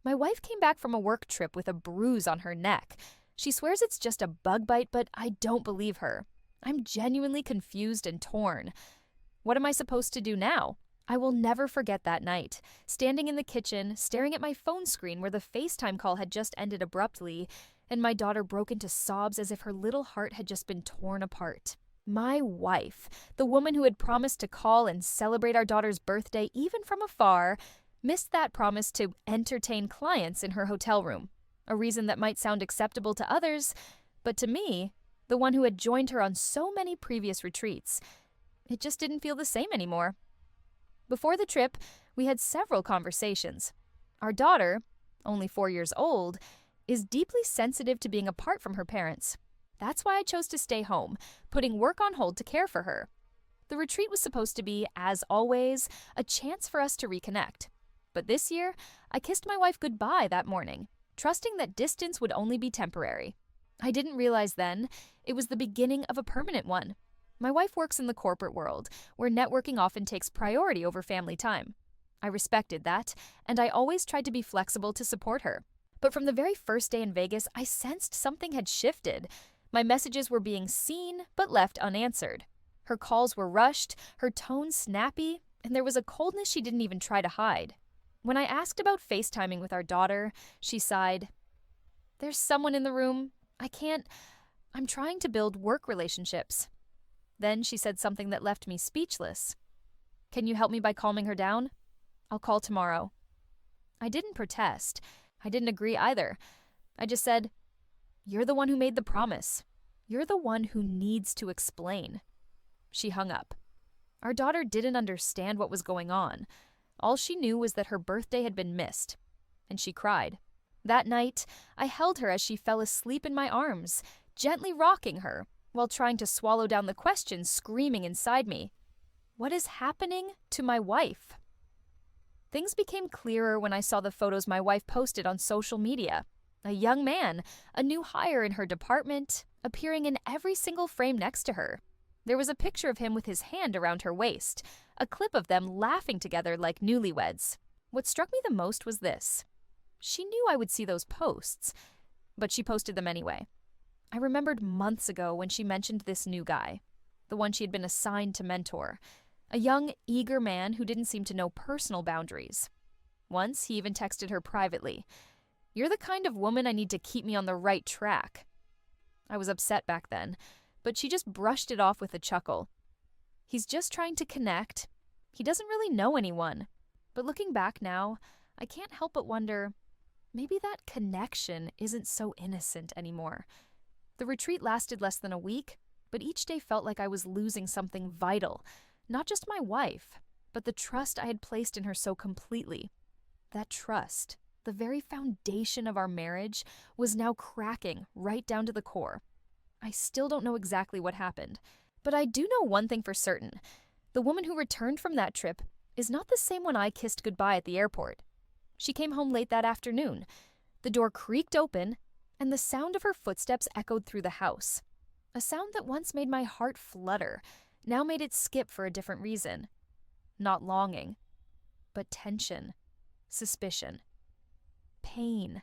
My wife came back from a work trip with a bruise on her neck. She swears it's just a bug bite, but I don't believe her. I'm genuinely confused and torn. What am I supposed to do now? I will never forget that night, standing in the kitchen, staring at my phone screen where the FaceTime call had just ended abruptly, and my daughter broke into sobs as if her little heart had just been torn apart. My wife, the woman who had promised to call and celebrate our daughter's birthday even from afar, missed that promise to entertain clients in her hotel room. A reason that might sound acceptable to others, but to me, the one who had joined her on so many previous retreats, it just didn't feel the same anymore. Before the trip, we had several conversations. Our daughter, only 4 years old, is deeply sensitive to being apart from her parents. That's why I chose to stay home, putting work on hold to care for her. The retreat was supposed to be, as always, a chance for us to reconnect. But this year, I kissed my wife goodbye that morning, trusting that distance would only be temporary. I didn't realize then it was the beginning of a permanent one. My wife works in the corporate world, where networking often takes priority over family time. I respected that, and I always tried to be flexible to support her. But from the very first day in Vegas, I sensed something had shifted. My messages were being seen, but left unanswered. Her calls were rushed, her tone snappy, and there was a coldness she didn't even try to hide. When I asked about FaceTiming with our daughter, she sighed. "There's someone in the room. I'm trying to build work relationships." Then she said something that left me speechless. "Can you help me by calming her down? I'll call tomorrow." I didn't protest. I didn't agree either. I just said, "You're the one who made the promise. You're the one who needs to explain." She hung up. Our daughter didn't understand what was going on. All she knew was that her birthday had been missed, and she cried. That night, I held her as she fell asleep in my arms, gently rocking her, while trying to swallow down the questions screaming inside me. What is happening to my wife? Things became clearer when I saw the photos my wife posted on social media. A young man, a new hire in her department, appearing in every single frame next to her. There was a picture of him with his hand around her waist, a clip of them laughing together like newlyweds. What struck me the most was this. She knew I would see those posts, but she posted them anyway. I remembered months ago when she mentioned this new guy, the one she had been assigned to mentor, a young, eager man who didn't seem to know personal boundaries. Once, he even texted her privately, "You're the kind of woman I need to keep me on the right track." I was upset back then, but she just brushed it off with a chuckle. He's just trying to connect. He doesn't really know anyone. But looking back now, I can't help but wonder, maybe that connection isn't so innocent anymore. The retreat lasted less than a week, but each day felt like I was losing something vital. Not just my wife, but the trust I had placed in her so completely. That trust, the very foundation of our marriage, was now cracking right down to the core. I still don't know exactly what happened, but I do know one thing for certain. The woman who returned from that trip is not the same one I kissed goodbye at the airport. She came home late that afternoon. The door creaked open, and the sound of her footsteps echoed through the house. A sound that once made my heart flutter, now made it skip for a different reason. Not longing, but tension, suspicion, pain.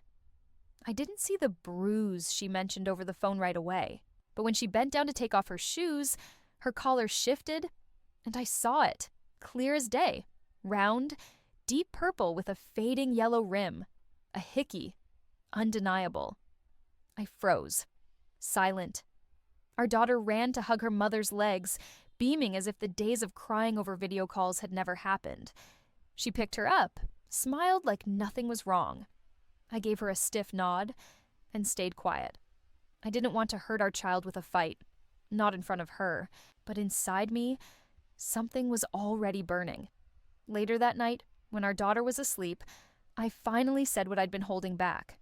I didn't see the bruise she mentioned over the phone right away, but when she bent down to take off her shoes, her collar shifted, and I saw it, clear as day, round, deep purple with a fading yellow rim, a hickey, undeniable. I froze, silent. Our daughter ran to hug her mother's legs, beaming as if the days of crying over video calls had never happened. She picked her up, smiled like nothing was wrong. I gave her a stiff nod and stayed quiet. I didn't want to hurt our child with a fight, not in front of her, but inside me, something was already burning. Later that night, when our daughter was asleep, I finally said what I'd been holding back.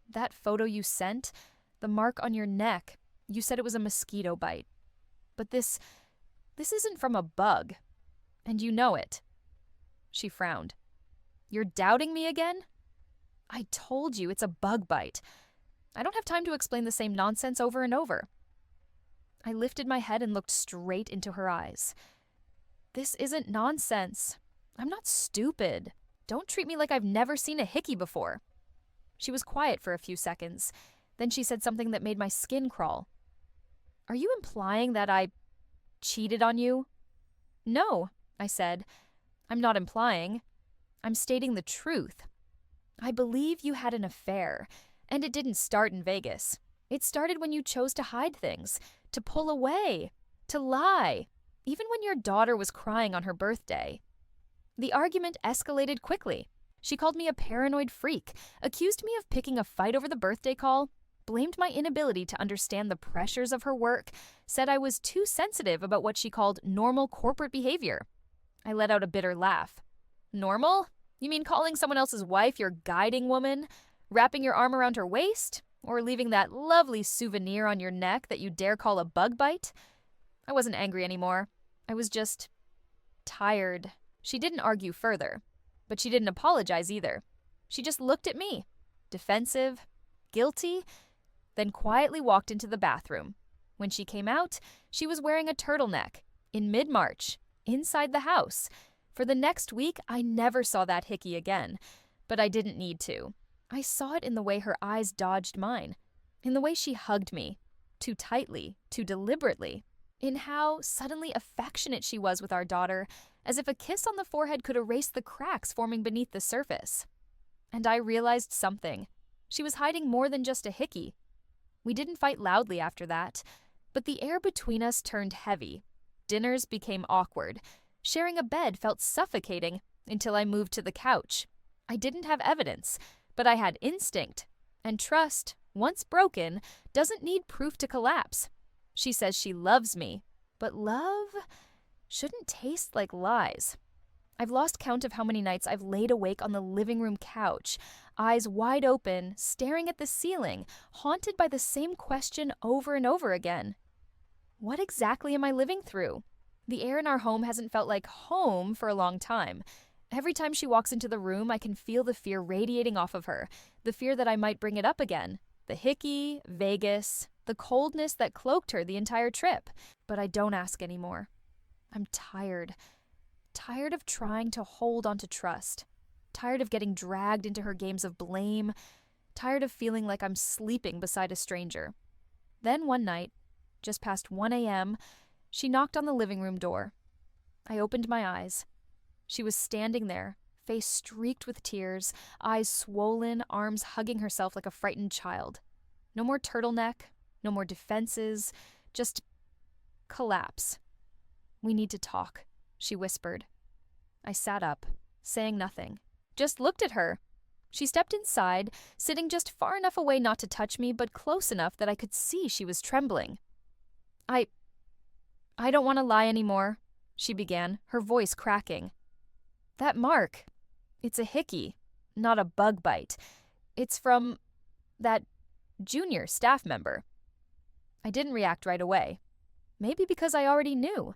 "That photo you sent, the mark on your neck, you said it was a mosquito bite. But this isn't from a bug, and you know it." She frowned. "You're doubting me again?" "I told you it's a bug bite. I don't have time to explain the same nonsense over and over." I lifted my head and looked straight into her eyes. "This isn't nonsense. I'm not stupid. Don't treat me like I've never seen a hickey before. She was quiet for a few seconds. Then she said something that made my skin crawl. "Are you implying that I cheated on you?" "No," I said. "I'm not implying. I'm stating the truth. I believe you had an affair, and it didn't start in Vegas. It started when you chose to hide things, to pull away, to lie, even when your daughter was crying on her birthday." The argument escalated quickly. She called me a paranoid freak, accused me of picking a fight over the birthday call, blamed my inability to understand the pressures of her work, said I was too sensitive about what she called normal corporate behavior. I let out a bitter laugh. "Normal? You mean calling someone else's wife your guiding woman? Wrapping your arm around her waist? Or leaving that lovely souvenir on your neck that you dare call a bug bite?" I wasn't angry anymore. I was just tired. She didn't argue further, but she didn't apologize either. She just looked at me, defensive, guilty, then quietly walked into the bathroom. When she came out, she was wearing a turtleneck, in mid-March, inside the house. For the next week, I never saw that hickey again, but I didn't need to. I saw it in the way her eyes dodged mine, in the way she hugged me, too tightly, too deliberately, in how suddenly affectionate she was with our daughter, as if a kiss on the forehead could erase the cracks forming beneath the surface. And I realized something. She was hiding more than just a hickey. We didn't fight loudly after that, but the air between us turned heavy. Dinners became awkward. Sharing a bed felt suffocating until I moved to the couch. I didn't have evidence, but I had instinct. And trust, once broken, doesn't need proof to collapse. She says she loves me, but love shouldn't taste like lies. I've lost count of how many nights I've laid awake on the living room couch, eyes wide open, staring at the ceiling, haunted by the same question over and over again. What exactly am I living through? The air in our home hasn't felt like home for a long time. Every time she walks into the room, I can feel the fear radiating off of her, the fear that I might bring it up again. The hickey, Vegas, the coldness that cloaked her the entire trip. But I don't ask anymore. I'm tired. Tired of trying to hold on to trust. Tired of getting dragged into her games of blame. Tired of feeling like I'm sleeping beside a stranger. Then one night, just past 1 a.m., she knocked on the living room door. I opened my eyes. She was standing there, face streaked with tears, eyes swollen, arms hugging herself like a frightened child. No more turtleneck, no more defenses, just collapse. "We need to talk," she whispered. I sat up, saying nothing, just looked at her. She stepped inside, sitting just far enough away not to touch me, but close enough that I could see she was trembling. I don't want to lie anymore," she began, her voice cracking. "That mark, it's a hickey, not a bug bite. It's from that junior staff member." I didn't react right away. Maybe because I already knew.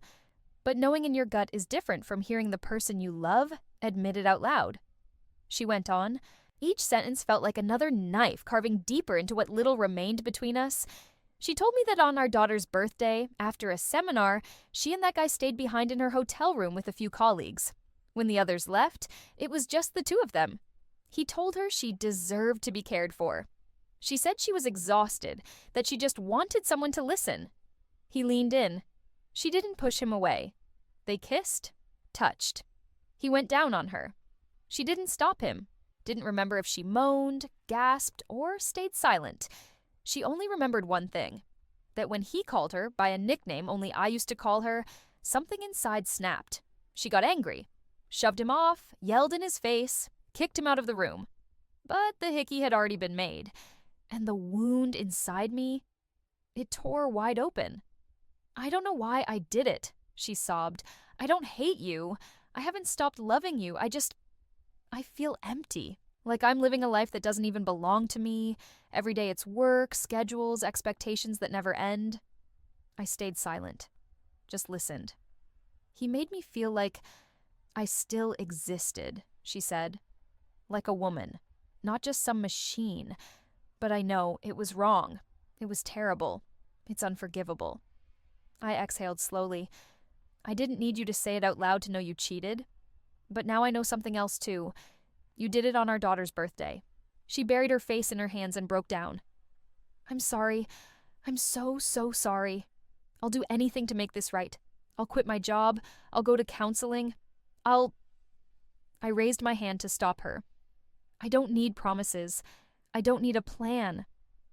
But knowing in your gut is different from hearing the person you love admit it out loud. She went on. Each sentence felt like another knife carving deeper into what little remained between us. She told me that on our daughter's birthday, after a seminar, she and that guy stayed behind in her hotel room with a few colleagues. When the others left, it was just the two of them. He told her she deserved to be cared for. She said she was exhausted, that she just wanted someone to listen. He leaned in. She didn't push him away. They kissed, touched. He went down on her. She didn't stop him, didn't remember if she moaned, gasped, or stayed silent. She only remembered one thing, that when he called her by a nickname only I used to call her, something inside snapped. She got angry, shoved him off, yelled in his face, kicked him out of the room. But the hickey had already been made, and the wound inside me, it tore wide open. "I don't know why I did it," she sobbed. "I don't hate you. I haven't stopped loving you. I feel empty. Like I'm living a life that doesn't even belong to me. Every day it's work, schedules, expectations that never end." I stayed silent. Just listened. "He made me feel like I still existed," she said. "Like a woman. Not just some machine. But I know it was wrong. It was terrible. It's unforgivable." I exhaled slowly. "I didn't need you to say it out loud to know you cheated. But now I know something else too. You did it on our daughter's birthday. She buried her face in her hands and broke down. "I'm sorry. I'm so sorry. I'll do anything to make this right. I'll quit my job. I'll go to counseling. I raised my hand to stop her. "I don't need promises. I don't need a plan.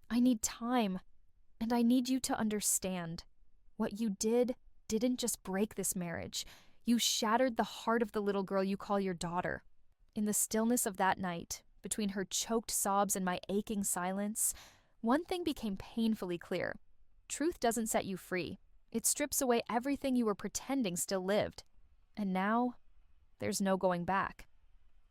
I need time. And I need you to understand. What you didn't just break this marriage. You shattered the heart of the little girl you call your daughter." In the stillness of that night, between her choked sobs and my aching silence, one thing became painfully clear. Truth doesn't set you free. It strips away everything you were pretending still lived. And now, there's no going back.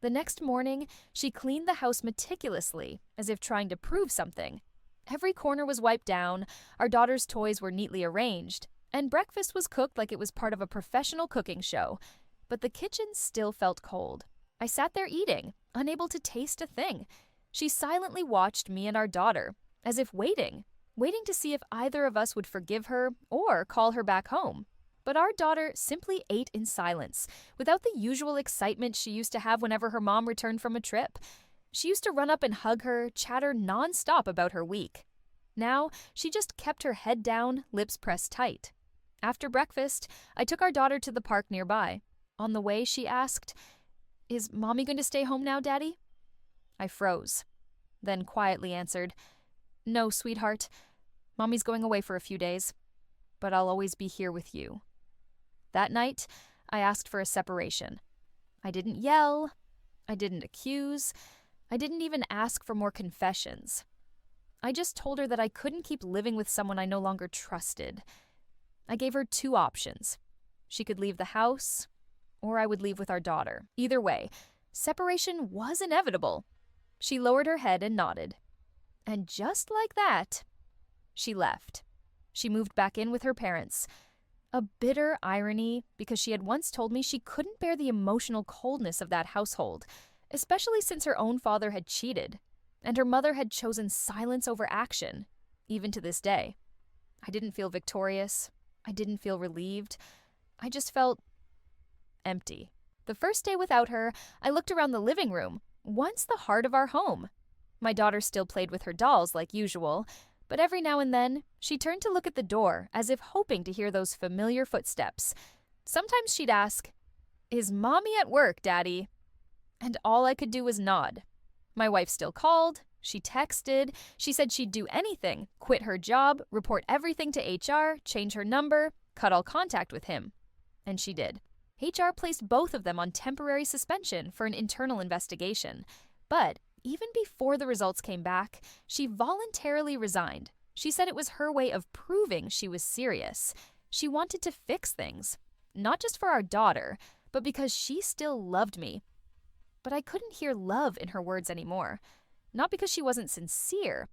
The next morning, she cleaned the house meticulously, as if trying to prove something. Every corner was wiped down, our daughter's toys were neatly arranged, and breakfast was cooked like it was part of a professional cooking show. But the kitchen still felt cold. I sat there eating, unable to taste a thing. She silently watched me and our daughter, as if waiting to see if either of us would forgive her or call her back home. But our daughter simply ate in silence, without the usual excitement she used to have whenever her mom returned from a trip. She used to run up and hug her, chatter nonstop about her week. Now, she just kept her head down, lips pressed tight. After breakfast, I took our daughter to the park nearby. On the way, she asked, "Is Mommy going to stay home now, Daddy?" I froze, then quietly answered, "No, sweetheart. Mommy's going away for a few days, but I'll always be here with you." That night, I asked for a separation. I didn't yell. I didn't accuse. I didn't even ask for more confessions. I just told her that I couldn't keep living with someone I no longer trusted. I gave her two options. She could leave the house, or I would leave with our daughter. Either way, separation was inevitable. She lowered her head and nodded. And just like that, she left. She moved back in with her parents. A bitter irony, because she had once told me she couldn't bear the emotional coldness of that household, especially since her own father had cheated, and her mother had chosen silence over action, even to this day. I didn't feel victorious. I didn't feel relieved. I just felt empty. The first day without her, I looked around the living room, once the heart of our home. My daughter still played with her dolls like usual, but every now and then, she turned to look at the door as if hoping to hear those familiar footsteps. Sometimes she'd ask, "Is Mommy at work, Daddy?" And all I could do was nod. My wife still called, she texted, she said she'd do anything, quit her job, report everything to HR, change her number, cut all contact with him. And she did. HR placed both of them on temporary suspension for an internal investigation. But even before the results came back, she voluntarily resigned. She said it was her way of proving she was serious. She wanted to fix things, not just for our daughter, but because she still loved me. But I couldn't hear love in her words anymore. Not because she wasn't sincere,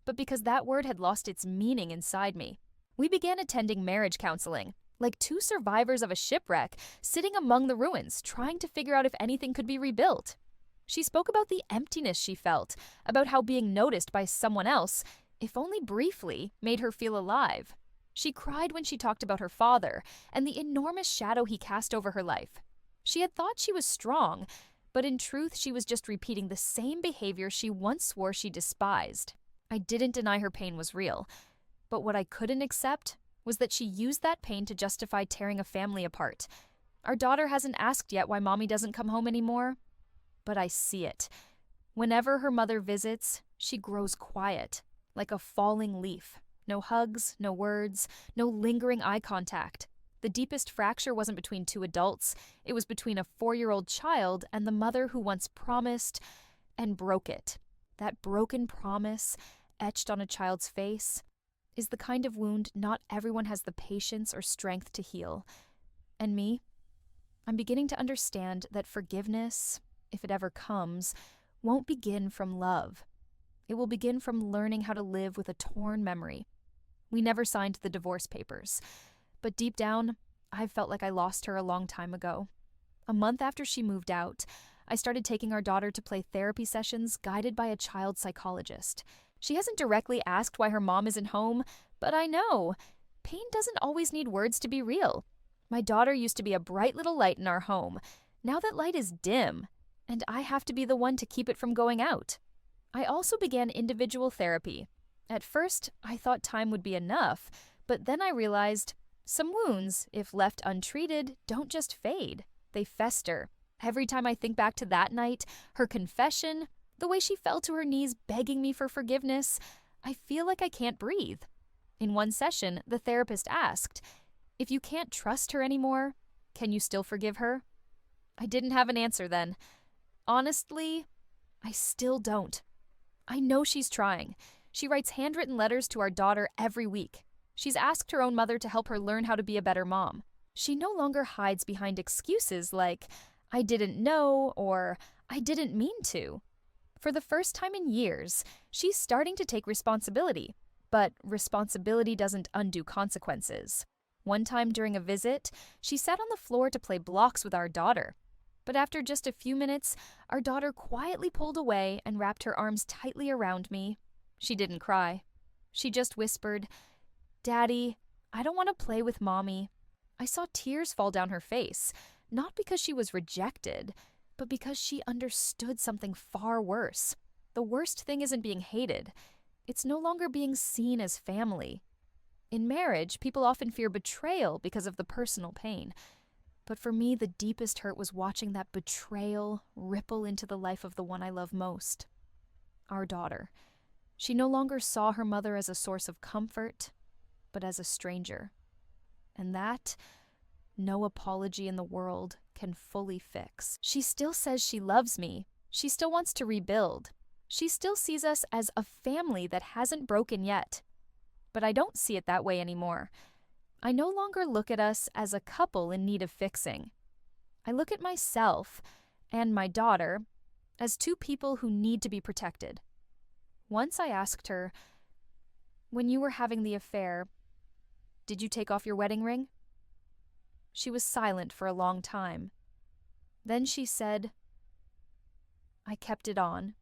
but because that word had lost its meaning inside me. We began attending marriage counseling, like two survivors of a shipwreck, sitting among the ruins, trying to figure out if anything could be rebuilt. She spoke about the emptiness she felt, about how being noticed by someone else, if only briefly, made her feel alive. She cried when she talked about her father and the enormous shadow he cast over her life. She had thought she was strong, but in truth she was just repeating the same behavior she once swore she despised. I didn't deny her pain was real, but what I couldn't accept was that she used that pain to justify tearing a family apart. Our daughter hasn't asked yet why Mommy doesn't come home anymore, but I see it. Whenever her mother visits, she grows quiet, like a falling leaf. No hugs, no words, no lingering eye contact. The deepest fracture wasn't between two adults. It was between a 4-year-old child and the mother who once promised and broke it. That broken promise, etched on a child's face, is the kind of wound not everyone has the patience or strength to heal. And me? I'm beginning to understand that forgiveness, if it ever comes, won't begin from love. It will begin from learning how to live with a torn memory. We never signed the divorce papers, but deep down, I felt like I lost her a long time ago. A month after she moved out, I started taking our daughter to play therapy sessions guided by a child psychologist. She hasn't directly asked why her mom isn't home, but I know. Pain doesn't always need words to be real. My daughter used to be a bright little light in our home. Now that light is dim, and I have to be the one to keep it from going out. I also began individual therapy. At first, I thought time would be enough, but then I realized some wounds, if left untreated, don't just fade, they fester. Every time I think back to that night, her confession, the way she fell to her knees begging me for forgiveness, I feel like I can't breathe. In one session, the therapist asked, "If you can't trust her anymore, can you still forgive her?" I didn't have an answer then. Honestly, I still don't. I know she's trying. She writes handwritten letters to our daughter every week. She's asked her own mother to help her learn how to be a better mom. She no longer hides behind excuses like, "I didn't know," or "I didn't mean to." For the first time in years, she's starting to take responsibility. But responsibility doesn't undo consequences. One time during a visit, she sat on the floor to play blocks with our daughter. But after just a few minutes, our daughter quietly pulled away and wrapped her arms tightly around me. She didn't cry. She just whispered, "Daddy, I don't want to play with Mommy." I saw tears fall down her face, not because she was rejected, but because she understood something far worse. The worst thing isn't being hated. It's no longer being seen as family. In marriage, people often fear betrayal because of the personal pain. But for me, the deepest hurt was watching that betrayal ripple into the life of the one I love most, our daughter. She no longer saw her mother as a source of comfort, but as a stranger. And that, no apology in the world can fully fix. She still says she loves me. She still wants to rebuild. She still sees us as a family that hasn't broken yet. But I don't see it that way anymore. I no longer look at us as a couple in need of fixing. I look at myself and my daughter as two people who need to be protected. Once I asked her, "When you were having the affair, did you take off your wedding ring?" She was silent for a long time. Then she said, "I kept it on."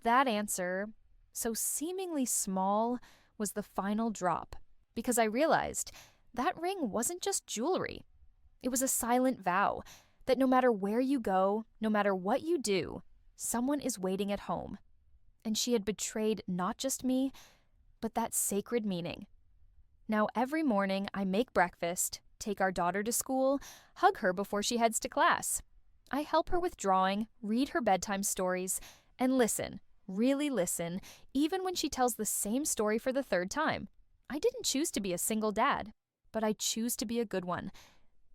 That answer, so seemingly small, was the final drop, because I realized that ring wasn't just jewelry. It was a silent vow that no matter where you go, no matter what you do, someone is waiting at home. And she had betrayed not just me, but that sacred meaning. Now every morning I make breakfast, take our daughter to school, hug her before she heads to class. I help her with drawing, read her bedtime stories, and listen, really listen, even when she tells the same story for the third time. I didn't choose to be a single dad, but I choose to be a good one,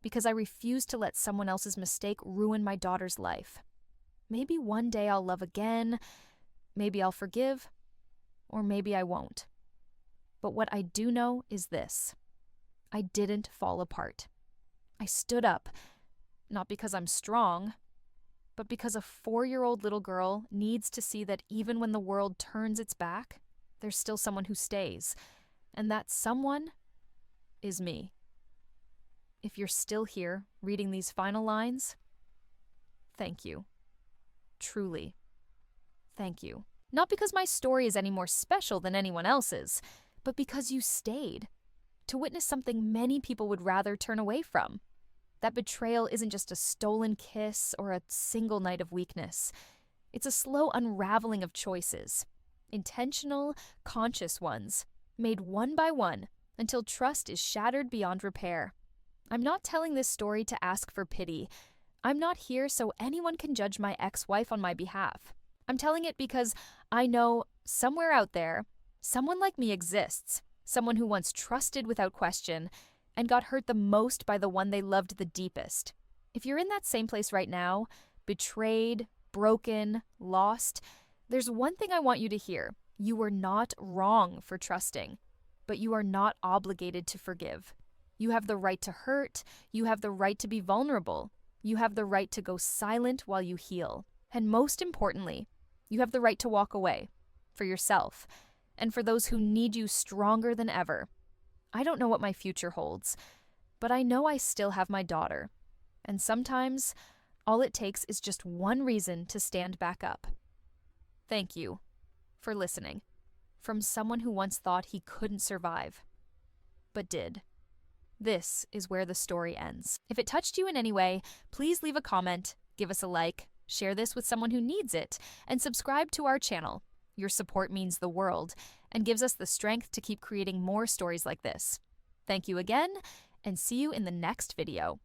because I refuse to let someone else's mistake ruin my daughter's life. Maybe one day I'll love again, maybe I'll forgive, or maybe I won't. But what I do know is this: I didn't fall apart. I stood up, not because I'm strong, but because a 4-year-old little girl needs to see that even when the world turns its back, there's still someone who stays, and that someone is me. If you're still here reading these final lines, thank you. Truly, thank you. Not because my story is any more special than anyone else's, but because you stayed to witness something many people would rather turn away from. That betrayal isn't just a stolen kiss or a single night of weakness. It's a slow unraveling of choices, intentional, conscious ones, made one by one until trust is shattered beyond repair. I'm not telling this story to ask for pity. I'm not here so anyone can judge my ex-wife on my behalf. I'm telling it because I know somewhere out there, someone like me exists, someone who once trusted without question and got hurt the most by the one they loved the deepest. If you're in that same place right now, betrayed, broken, lost, there's one thing I want you to hear. You were not wrong for trusting, but you are not obligated to forgive. You have the right to hurt. You have the right to be vulnerable. You have the right to go silent while you heal. And most importantly, you have the right to walk away for yourself and for those who need you stronger than ever. I don't know what my future holds, but I know I still have my daughter. And sometimes, all it takes is just one reason to stand back up. Thank you for listening. From someone who once thought he couldn't survive, but did. This is where the story ends. If it touched you in any way, please leave a comment, give us a like, Share this with someone who needs it, and subscribe to our channel. Your support means the world and gives us the strength to keep creating more stories like this. Thank you again, and see you in the next video.